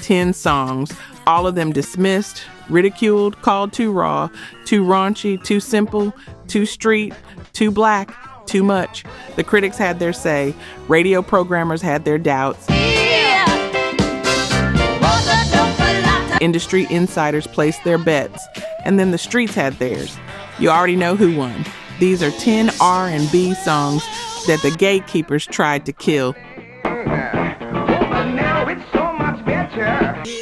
10 songs, all of them dismissed, ridiculed, called too raw, too raunchy, too simple, too street, too black, too much. The critics had their say. Radio programmers had their doubts. Industry insiders placed their bets. And then the streets had theirs. You already know who won. These are 10 R&B songs that the gatekeepers tried to kill.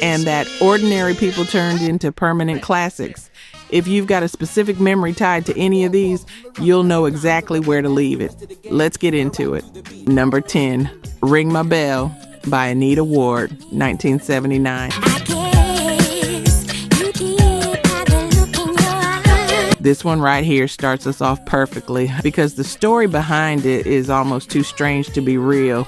And that ordinary people turned into permanent classics. If you've got a specific memory tied to any of these, you'll know exactly where to leave it. Let's get into it. Number 10, Ring My Bell by Anita Ward, 1979. This one right here starts us off perfectly because the story behind it is almost too strange to be real.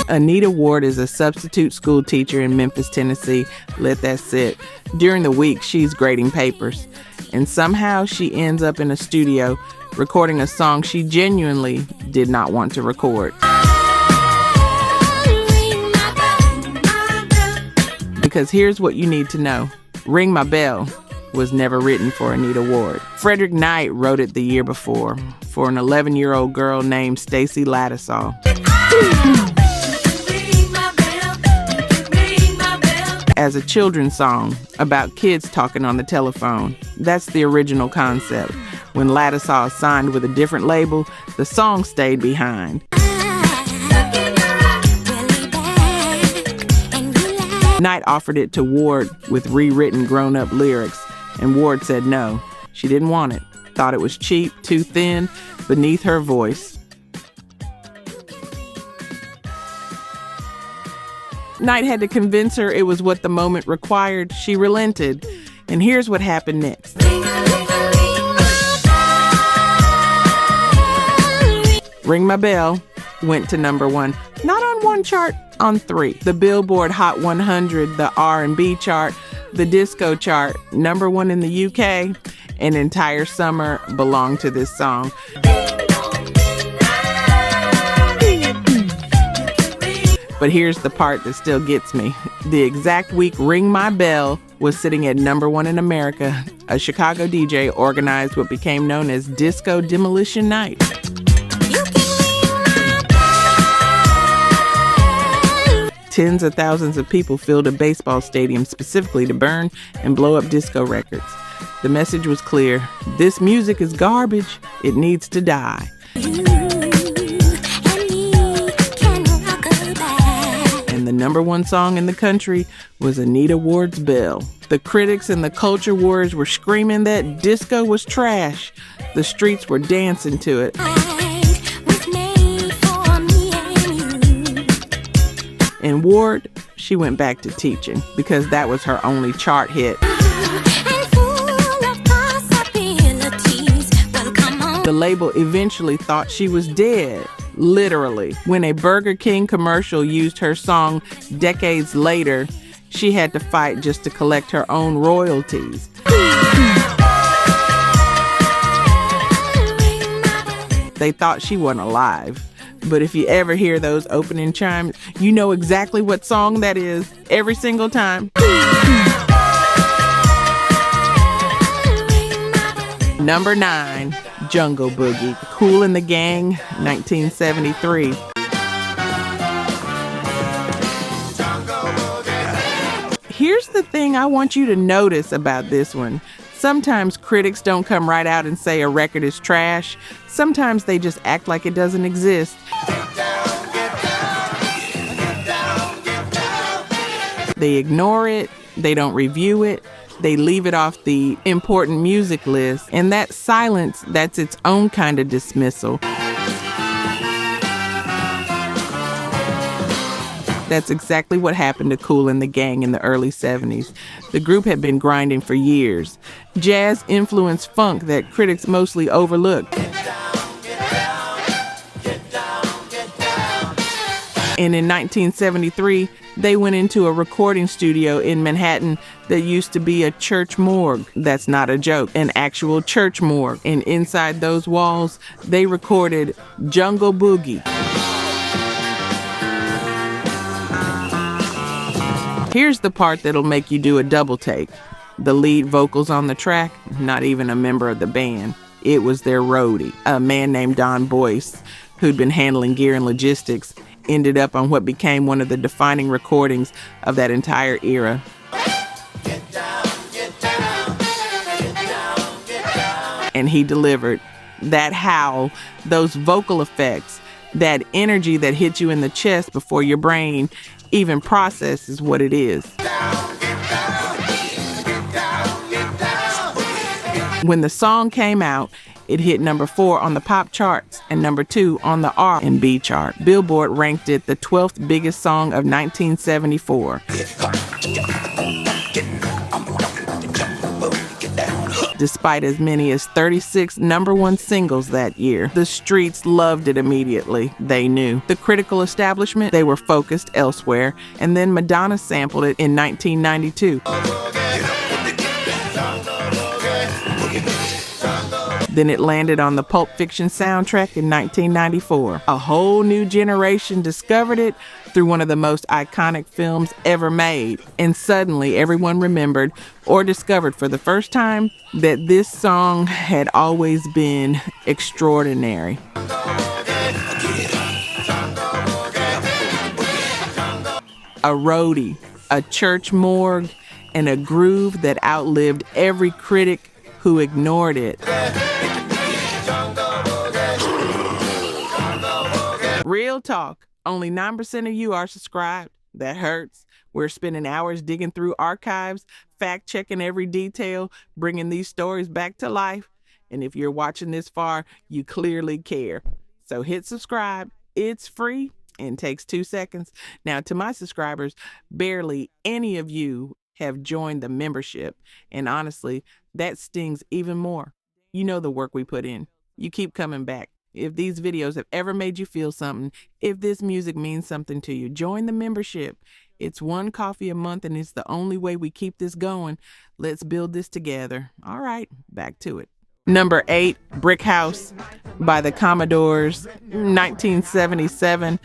Anita Ward is a substitute school teacher in Memphis, Tennessee. Let that sit. During the week, she's grading papers. And somehow she ends up in a studio recording a song she genuinely did not want to record. Because here's what you need to know. Ring My Bell was never written for Anita Ward. Frederick Knight wrote it the year before for an 11-year-old girl named Stacy Lattisaw. As a children's song about kids talking on the telephone. That's the original concept. When Lattisaw signed with a different label, the song stayed behind. Knight offered it to Ward with rewritten grown-up lyrics, and Ward said no. She didn't want it. Thought it was cheap, too thin, beneath her voice. Knight had to convince her it was what the moment required. She relented. And here's what happened next. Ring My Bell went to number 1. Not on one chart, on 3. The Billboard Hot 100, the R&B chart, the disco chart, number 1 in the UK. An entire summer belonged to this song. But here's the part that still gets me. The exact week Ring My Bell was sitting at number 1 in America, a Chicago DJ organized what became known as Disco Demolition Night. Tens of thousands of people filled a baseball stadium specifically to burn and blow up disco records. The message was clear. This music is garbage. It needs to die. The number 1 song in the country was Anita Ward's Bell. The critics and the culture wars were screaming that disco was trash. The streets were dancing to it. And Ward, she went back to teaching because that was her only chart hit. The label eventually thought she was dead. Literally. When a Burger King commercial used her song decades later, she had to fight just to collect her own royalties. They thought she wasn't alive. But if you ever hear those opening chimes, you know exactly what song that is every single time. Number 9. Jungle Boogie, Kool and the Gang, 1973. Here's the thing I want you to notice about this one. Sometimes critics don't come right out and say a record is trash. Sometimes they just act like it doesn't exist. They ignore it. They don't review it. They leave it off the important music list. And that silence, that's its own kind of dismissal. That's exactly what happened to Kool and the Gang in the early 70s. The group had been grinding for years. Jazz influenced funk that critics mostly overlooked. And in 1973, they went into a recording studio in Manhattan that used to be a church morgue. That's not a joke, an actual church morgue. And inside those walls, they recorded Jungle Boogie. Here's the part that'll make you do a double take. The lead vocals on the track, not even a member of the band. It was their roadie, a man named Don Boyce, who'd been handling gear and logistics, ended up on what became one of the defining recordings of that entire era. Get down, get down, get down, get down. And he delivered. That howl, those vocal effects, that energy that hits you in the chest before your brain even processes what it is. When the song came out, it hit number 4 on the pop charts and number 2 on the R&B chart. Billboard ranked it the 12th biggest song of 1974. Despite as many as 36 number 1 singles that year, the streets loved it immediately. They knew. The critical establishment, they were focused elsewhere, and then Madonna sampled it in 1992. Then it landed on the Pulp Fiction soundtrack in 1994. A whole new generation discovered it through one of the most iconic films ever made. And suddenly everyone remembered or discovered for the first time that this song had always been extraordinary. A roadie, a church morgue, and a groove that outlived every critic who ignored it. Real talk, only 9% of you are subscribed. That hurts. We're spending hours digging through archives, fact-checking every detail, bringing these stories back to life. And if you're watching this far, you clearly care. So hit subscribe. It's free and takes 2 seconds. Now, to my subscribers, barely any of you have joined the membership. And honestly, that stings even more. You know the work we put in. You keep coming back. If these videos have ever made you feel something, if this music means something to you, join the membership. It's $1 coffee a month, and it's the only way we keep this going. Let's build this together. All right, back to it. Number 8, Brick House by the Commodores, 1977.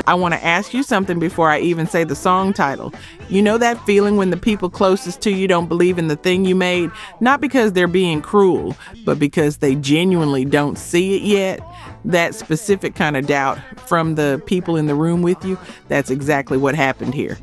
I want to ask you something before I even say the song title. You know that feeling when the people closest to you don't believe in the thing you made? Not because they're being cruel, but because they genuinely don't see it yet? That specific kind of doubt from the people in the room with you, that's exactly what happened here.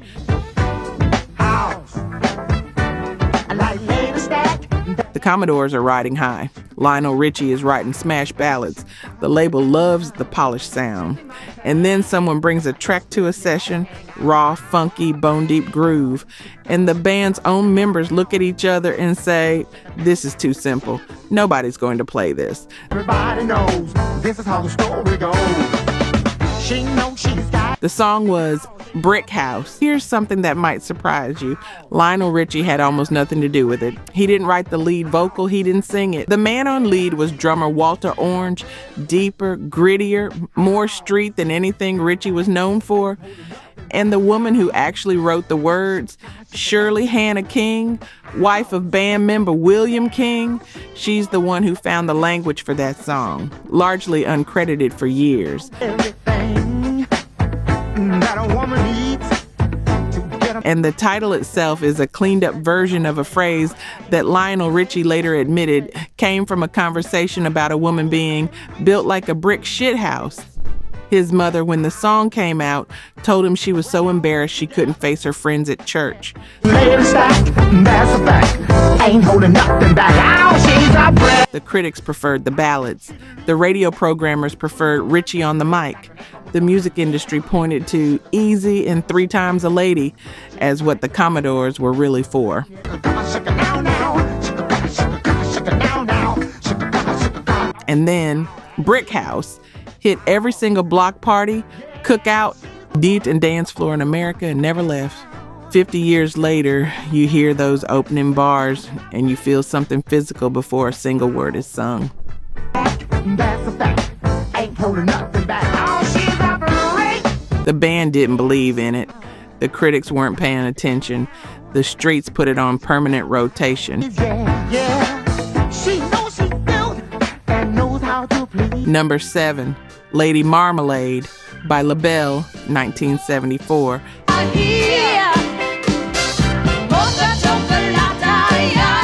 The Commodores are riding high. Lionel Richie is writing smash ballads. The label loves the polished sound. And then someone brings a track to a session, raw, funky, bone-deep groove. And the band's own members look at each other and say, this is too simple. Nobody's going to play this. Everybody knows this is how the story goes. She knows she's got. The song was Brick House. Here's something that might surprise you. Lionel Richie had almost nothing to do with it. He didn't write the lead vocal, he didn't sing it. The man on lead was drummer Walter Orange, deeper, grittier, more street than anything Richie was known for. And the woman who actually wrote the words, Shirley Hannah King, wife of band member William King, she's the one who found the language for that song, largely uncredited for years. Everything that a woman needs to get a. And the title itself is a cleaned up version of a phrase that Lionel Richie later admitted came from a conversation about a woman being built like a brick shithouse. His mother, when the song came out, told him she was so embarrassed she couldn't face her friends at church. Lady stack, that's a fact. Ain't holding nothing back. Ow, she's a brick. The critics preferred the ballads. The radio programmers preferred Richie on the mic. The music industry pointed to Easy and 3 Times a Lady as what the Commodores were really for. And then Brick House hit every single block party, cookout, beat and dance floor in America and never left. 50 years later, you hear those opening bars and you feel something physical before a single word is sung. That's a fact. Ain't holding nothing back. Oh, she's a brick. The band didn't believe in it. The critics weren't paying attention. The streets put it on permanent rotation. Yeah. She knows she's built and knows how to please. Number 7, Lady Marmalade, by LaBelle, 1974.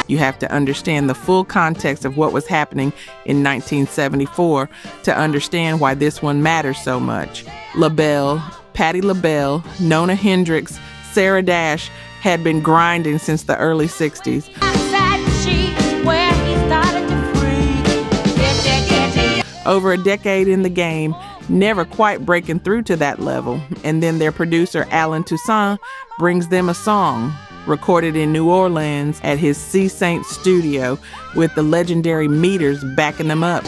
You have to understand the full context of what was happening in 1974 to understand why this one matters so much. LaBelle, Patti LaBelle, Nona Hendrix, Sarah Dash had been grinding since the early 60s. Over a decade in the game, never quite breaking through to that level. And then their producer, Alan Toussaint, brings them a song recorded in New Orleans at his C. Saint studio with the legendary Meters backing them up.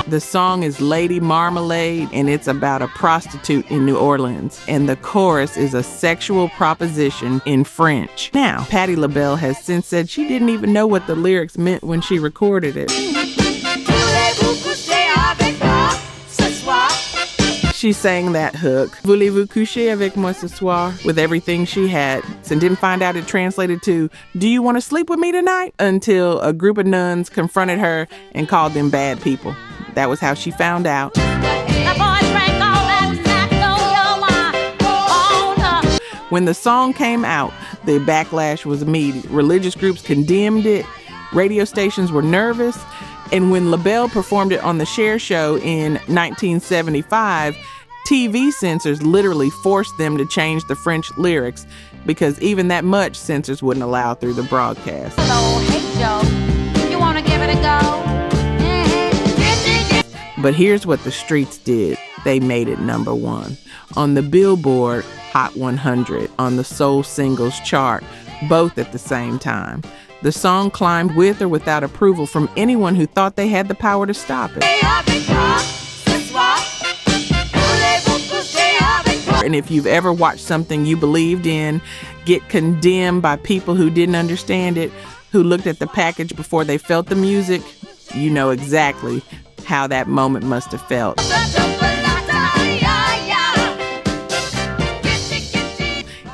The song is Lady Marmalade, and it's about a prostitute in New Orleans. And the chorus is a sexual proposition in French. Now, Patti LaBelle has since said she didn't even know what the lyrics meant when she recorded it. She sang that hook, Voulez-vous coucher avec moi ce soir, with everything she had, and didn't find out it translated to, do you want to sleep with me tonight? Until a group of nuns confronted her and called them bad people. That was how she found out. When the song came out, the backlash was immediate. Religious groups condemned it. Radio stations were nervous. And when LaBelle performed it on the Cher Show in 1975, TV censors literally forced them to change the French lyrics because even that much censors wouldn't allow through the broadcast. Hello, hey Joe, you wanna give it a go? But here's what the streets did. They made it number one on the Billboard Hot 100, on the Soul Singles chart, both at the same time. The song climbed with or without approval from anyone who thought they had the power to stop it. And if you've ever watched something you believed in get condemned by people who didn't understand it, who looked at the package before they felt the music, you know exactly how that moment must have felt.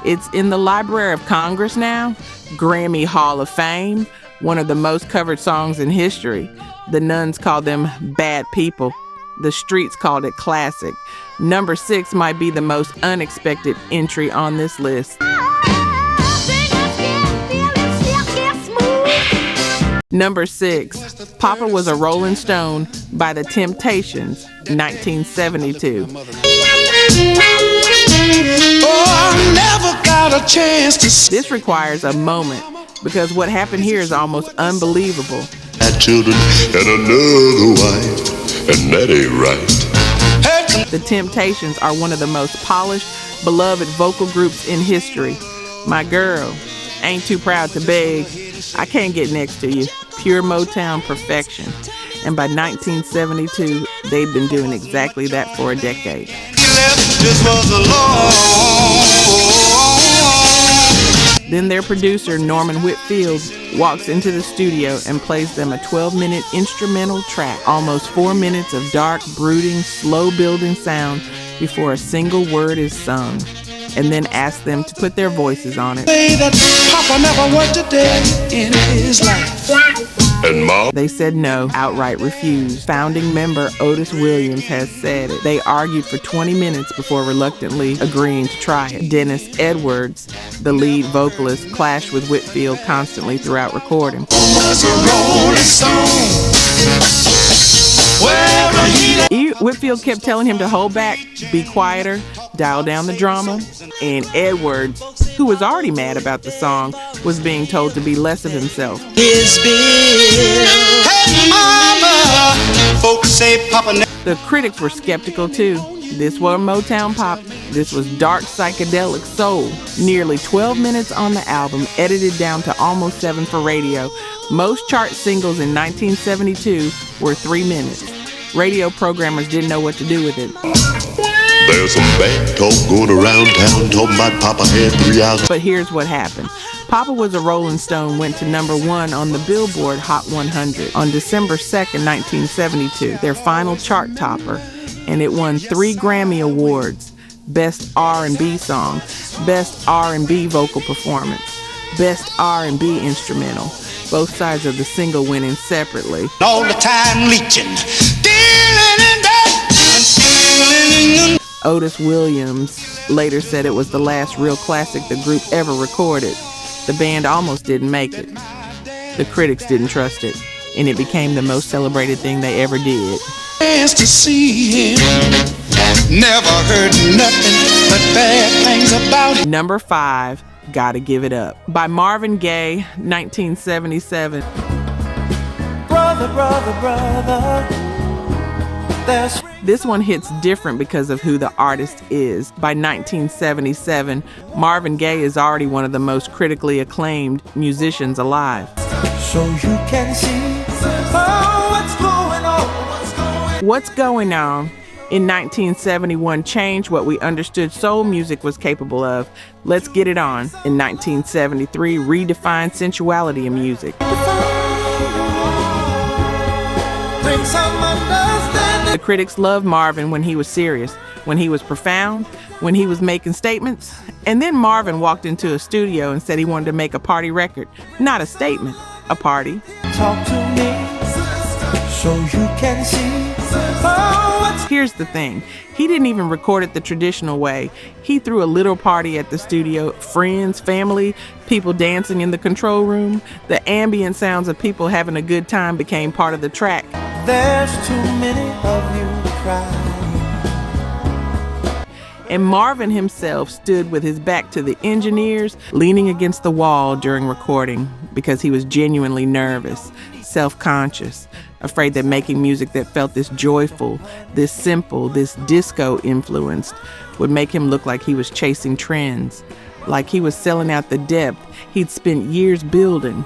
It's in the Library of Congress now, Grammy Hall of Fame, one of the most covered songs in history. The nuns called them bad people. The streets called it classic. Number 6 might be the most unexpected entry on this list. Number 6, Papa Was a Rollin Stone by The Temptations, 1972. This requires a moment because what happened here is almost unbelievable. Had children and another wife, and that ain't right. The Temptations are one of the most polished, beloved vocal groups in history. My girl, ain't too proud to beg. I can't get next to you. Pure Motown perfection. And by 1972, they've been doing exactly that for a decade. Then their producer, Norman Whitfield, walks into the studio and plays them a 12-minute instrumental track, almost 4 minutes of dark, brooding, slow-building sound before a single word is sung, and then asks them to put their voices on it. Say that Papa never worked a day in his life. And Mom? They said no, outright refused. Founding member Otis Williams has said it. They argued for 20 minutes before reluctantly agreeing to try it. Dennis Edwards, the lead vocalist, clashed with Whitfield constantly throughout recording. Whitfield kept telling him to hold back, be quieter, dial down the drama, and Edwards, who was already mad about the song, was being told to be less of himself. Hey, Mama, folks say Papa The critics were skeptical too. This was Motown pop. This was dark psychedelic soul. Nearly 12 minutes on the album, edited down to almost 7 for radio. Most chart singles in 1972 were 3 minutes. Radio programmers didn't know what to do with it. There's some bad talk going around town talking about Papa had 3 hours. But here's what happened. Papa Was a Rollin Stone went to number 1 on the Billboard Hot 100 on December 2nd, 1972, their final chart topper, and it won 3 Grammy Awards: Best R&B Song, Best R&B Vocal Performance, Best R&B Instrumental, Both sides of the single went in separately. All the time leeching, dealing in that, and stealing. Otis Williams later said it was the last real classic the group ever recorded. The band almost didn't make it. The critics didn't trust it, and it became the most celebrated thing they ever did. Chance to see him, never heard nothing but bad things about him. Number 5, Gotta Give It Up, by Marvin Gaye, 1977. Brother, brother, brother, there's This one hits different because of who the artist is. By 1977, Marvin Gaye is already one of the most critically acclaimed musicians alive. so you can see what's going on. What's Going On in 1971 changed what we understood soul music was capable of. Let's Get It On in 1973 redefined sensuality in music. Bring some understanding. The critics loved Marvin when he was serious, when he was profound, when he was making statements. And then Marvin walked into a studio and said he wanted to make a party record. Not a statement, a party. Talk to me so you can see what's Here's the thing. He didn't even record it the traditional way. He threw a little party at the studio. Friends, family, people dancing in the control room. The ambient sounds of people having a good time became part of the track. There's too many of you crying. And Marvin himself stood with his back to the engineers, leaning against the wall during recording because he was genuinely nervous, self-conscious, afraid that making music that felt this joyful, this simple, this disco influenced would make him look like he was chasing trends, like he was selling out the depth he'd spent years building.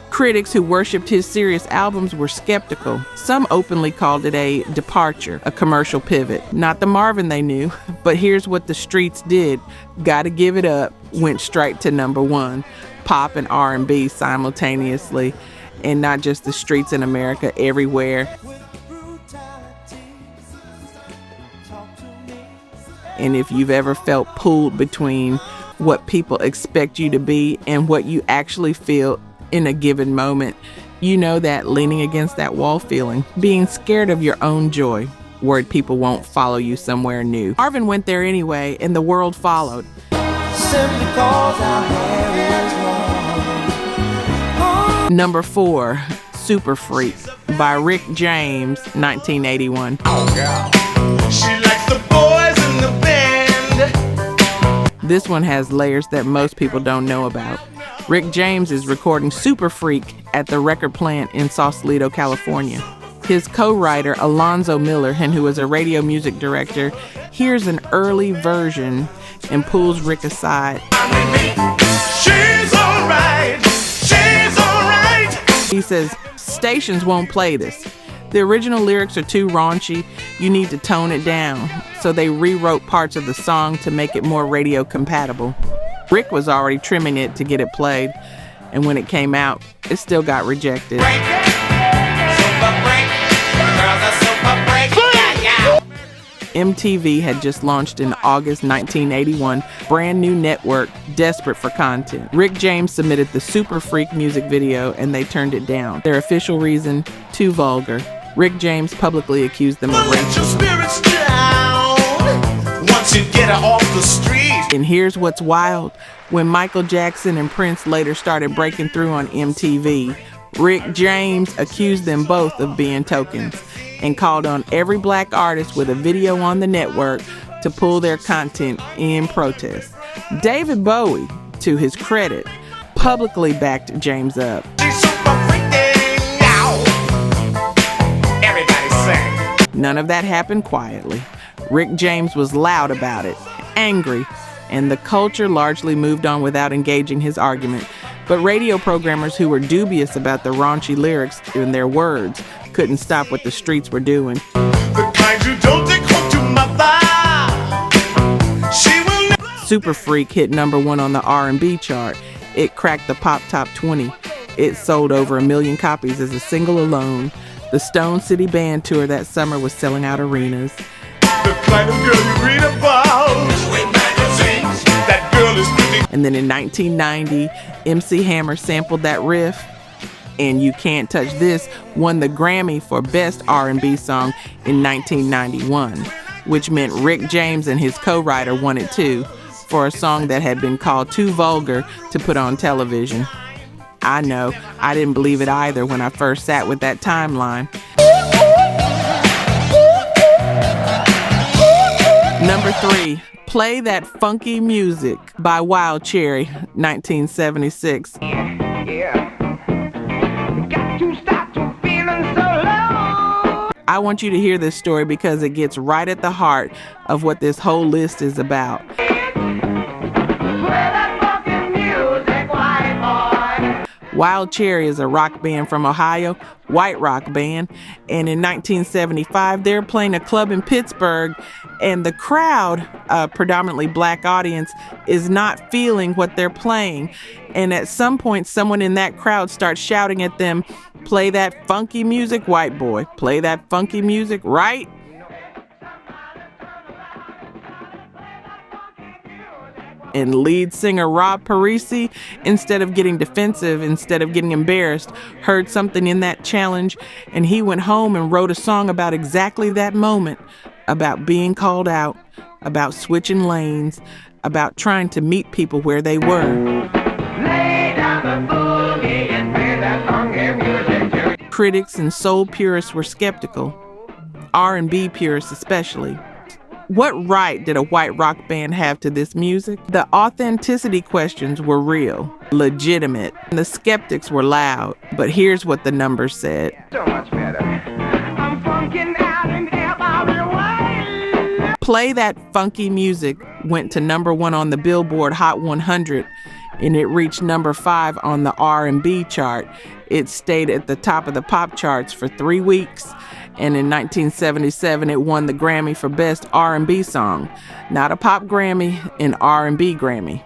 Critics who worshipped his serious albums were skeptical. Some openly called it a departure, a commercial pivot. Not the Marvin they knew, but here's what the streets did. Gotta Give It Up went straight to number 1. Pop and R&B simultaneously, and not just the streets in America, everywhere. And if you've ever felt pulled between what people expect you to be and what you actually feel in a given moment, you know that leaning against that wall feeling, being scared of your own joy, worried people won't follow you somewhere new. Marvin went there anyway, and the world followed. Simply 'cause our hair is long. Number 4, Super Freak, by Rick James, 1981. She likes the boys in the band. This one has layers that most people don't know about. Rick James is recording Super Freak at the record plant in Sausalito, California. His co-writer, Alonzo Miller, and who is a radio music director, hears an early version and pulls Rick aside. She's alright. She's alright. He says, stations won't play this. The original lyrics are too raunchy. You need to tone it down. So they rewrote parts of the song to make it more radio compatible. Rick was already trimming it to get it played, and when it came out, it still got rejected. MTV had just launched in August 1981, brand new network, desperate for content. Rick James submitted the Super Freak music video and they turned it down. Their official reason, too vulgar. Rick James publicly accused them of racism. Once you get her off the street. And here's what's wild. When Michael Jackson and Prince later started breaking through on MTV, Rick James accused them both of being tokens and called on every black artist with a video on the network to pull their content in protest. David Bowie, to his credit, publicly backed James up. She's super freaking out. Everybody sing. None of that happened quietly. Rick James was loud about it, angry, and the culture largely moved on without engaging his argument. But radio programmers who were dubious about the raunchy lyrics in their words couldn't stop what the streets were doing. The kind you don't take home to mother. She will never. Super Freak hit number 1 on the R&B chart. It cracked the pop top 20. It sold over 1 million copies as a single alone. The Stone City Band tour that summer was selling out arenas. The kind of girl you read about. Magazines. That girl And then in 1990, MC Hammer sampled that riff, and You Can't Touch This won the Grammy for Best R&B Song in 1991, which meant Rick James and his co-writer won it too, for a song that had been called too vulgar to put on television. I know, I didn't believe it either when I first sat with that timeline. Number 3, Play That Funky Music by Wild Cherry, 1976. I want you to hear this story because it gets right at the heart of what this whole list is about. Wild Cherry is a rock band from Ohio, white rock band, and in 1975 they're playing a club in Pittsburgh, and the crowd, a predominantly black audience, is not feeling what they're playing. And at some point, someone in that crowd starts shouting at them, "Play that funky music, white boy. Play that funky music, right?" And lead singer Rob Parisi, instead of getting defensive, instead of getting embarrassed, heard something in that challenge, and he went home and wrote a song about exactly that moment, about being called out, about switching lanes, about trying to meet people where they were. Critics and soul purists were skeptical, R&B purists especially. What right did a white rock band have to this music? The authenticity questions were real, legitimate, and the skeptics were loud. But here's what the numbers said. So much better. I'm funkin' out in every way. Play That Funky Music went to number 1 on the Billboard Hot 100, and it reached number 5 on the R&B chart. It stayed at the top of the pop charts for 3 weeks. And in 1977, it won the Grammy for Best R&B Song. Not a pop Grammy, an R&B Grammy.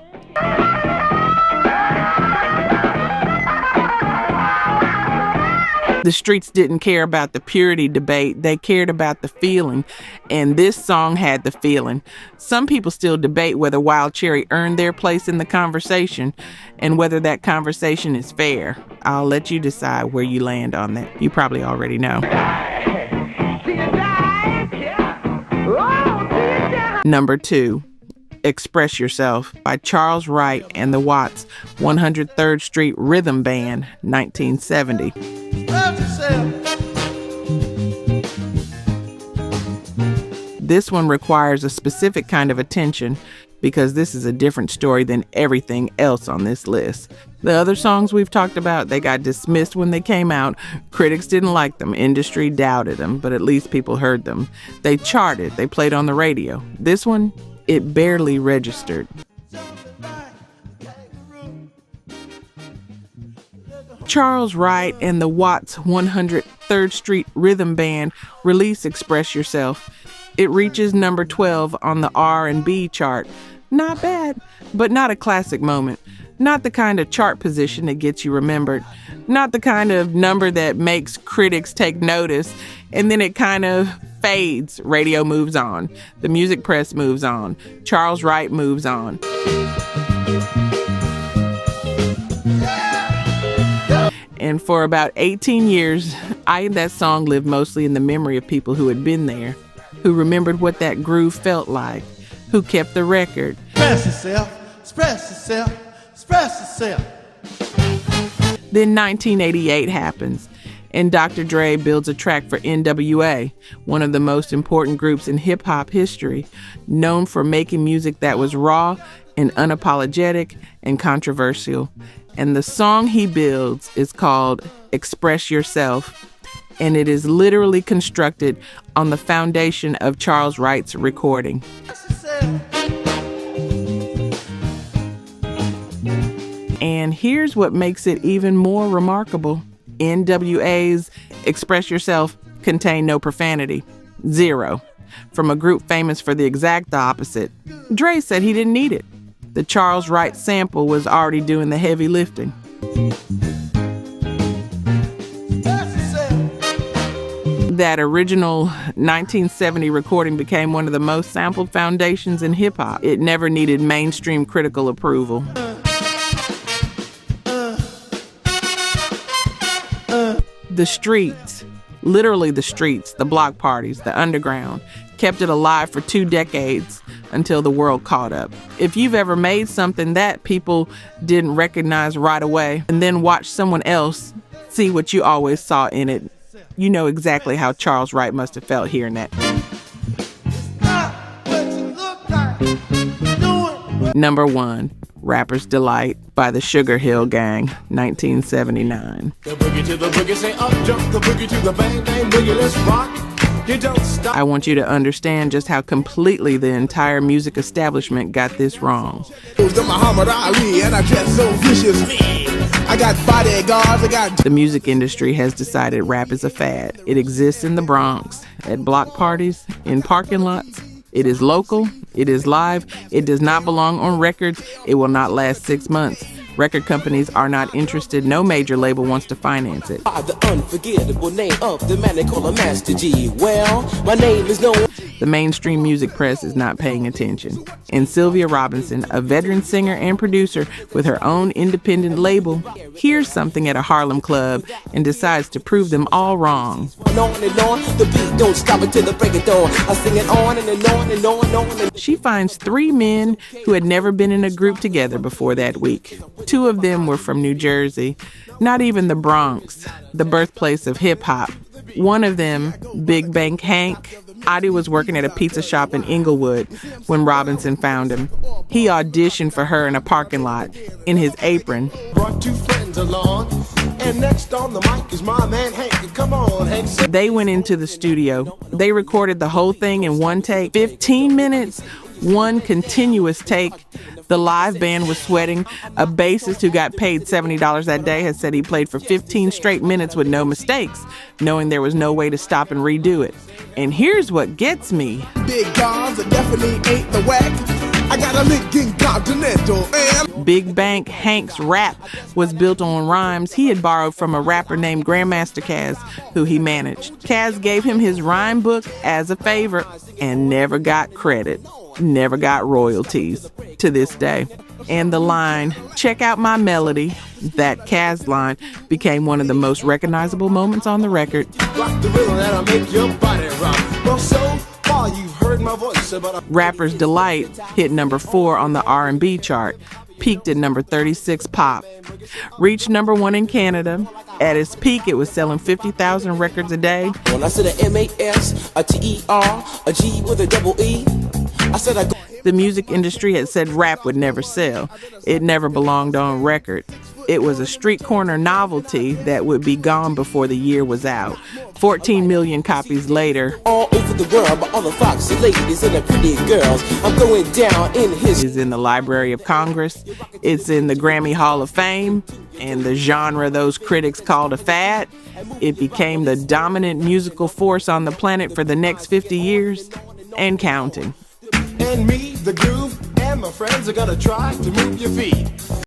The streets didn't care about the purity debate. They cared about the feeling. And this song had the feeling. Some people still debate whether Wild Cherry earned their place in the conversation and whether that conversation is fair. I'll let you decide where you land on that. You probably already know. Number 2, Express Yourself by Charles Wright and the Watts 103rd Street Rhythm Band, 1970. This one requires a specific kind of attention because this is a different story than everything else on this list. The other songs we've talked about, they got dismissed when they came out. Critics didn't like them. Industry doubted them, but at least people heard them. They charted. They played on the radio. This one, it barely registered. Charles Wright and the Watts 103rd Street Rhythm Band release Express Yourself. It reaches number 12 on the R&B chart. Not bad, but not a classic moment. Not the kind of chart position that gets you remembered. Not the kind of number that makes critics take notice and then it kind of fades. Radio moves on. The music press moves on. Charles Wright moves on. And for about 18 years, that song lived mostly in the memory of people who had been there, who remembered what that groove felt like, who kept the record. Express yourself, express yourself, express yourself. Then 1988 happens, and Dr. Dre builds a track for NWA, one of the most important groups in hip-hop history, known for making music that was raw and unapologetic and controversial. And the song he builds is called Express Yourself, and it is literally constructed on the foundation of Charles Wright's recording. And here's what makes it even more remarkable. NWA's Express Yourself contained no profanity. 0. From a group famous for the exact opposite. Dre said he didn't need it. The Charles Wright sample was already doing the heavy lifting. That original 1970 recording became one of the most sampled foundations in hip-hop. It never needed mainstream critical approval. The streets, literally the streets, the block parties, the underground, kept it alive for 2 decades until the world caught up. If you've ever made something that people didn't recognize right away and then watched someone else see what you always saw in it, you know exactly how Charles Wright must have felt hearing that. Number 1, Rapper's Delight by the Sugar Hill Gang, 1979. The boogie to the boogie, say up, jump the boogie to the bang, bang, boogie, let's rock. You don't stop. I want you to understand just how completely the entire music establishment got this wrong. Muhammad Ali and I dress so viciously. I got bodyguards, I got... The music industry has decided rap is a fad. It exists in the Bronx, at block parties, in parking lots. It is local, it is live, it does not belong on records, it will not last 6 months. Record companies are not interested, no major label wants to finance it. The unforgettable name of the man they call a Master G. Well, my name is known. The mainstream music press is not paying attention. And Sylvia Robinson, a veteran singer and producer with her own independent label, hears something at a Harlem club and decides to prove them all wrong. The beat don't stop until the break of dawn. I sing it on and on and on and on. She finds 3 men who had never been in a group together before that week. 2 of them were from New Jersey, not even the Bronx, the birthplace of hip-hop. One of them, Big Bank Hank, Adi was working at a pizza shop in Inglewood when Robinson found him. He auditioned for her in a parking lot in his apron. Brought 2 friends along, and next on the mic is my man Hank. Come on, Hank. They went into the studio. They recorded the whole thing in one take, 15 minutes, one continuous take. The live band was sweating. A bassist who got paid $70 that day has said he played for 15 straight minutes with no mistakes, knowing there was no way to stop and redo it. And here's what gets me. Big guns definitely ain't the whack. I got a Lincoln Continental, man. Big Bank Hank's rap was built on rhymes he had borrowed from a rapper named Grandmaster Caz, who he managed. Caz gave him his rhyme book as a favor and never got credit, never got royalties to this day. And the line, "Check out my melody," that Caz line, became one of the most recognizable moments on the record. Rock the rhythm that'll make your body rock. Well, so far you've heard my voice about Rapper's Delight hit number 4 on the R&B chart, peaked at number 36 pop, reached number 1 in Canada. At its peak, it was selling 50,000 records a day. When I said a M-A-S, a T-E-R, a G with a double E, I said I go. The music industry had said rap would never sell. It never belonged on record. It was a street corner novelty that would be gone before the year was out. 14 million copies later, All over the world, by all the foxy ladies and the pretty girls, I'm going down in his. is in the Library of Congress. It's in the Grammy Hall of Fame. And the genre those critics called a fad, it became the dominant musical force on the planet for the next 50 years and counting. and me, the groove, and my friends are gonna try to move your feet.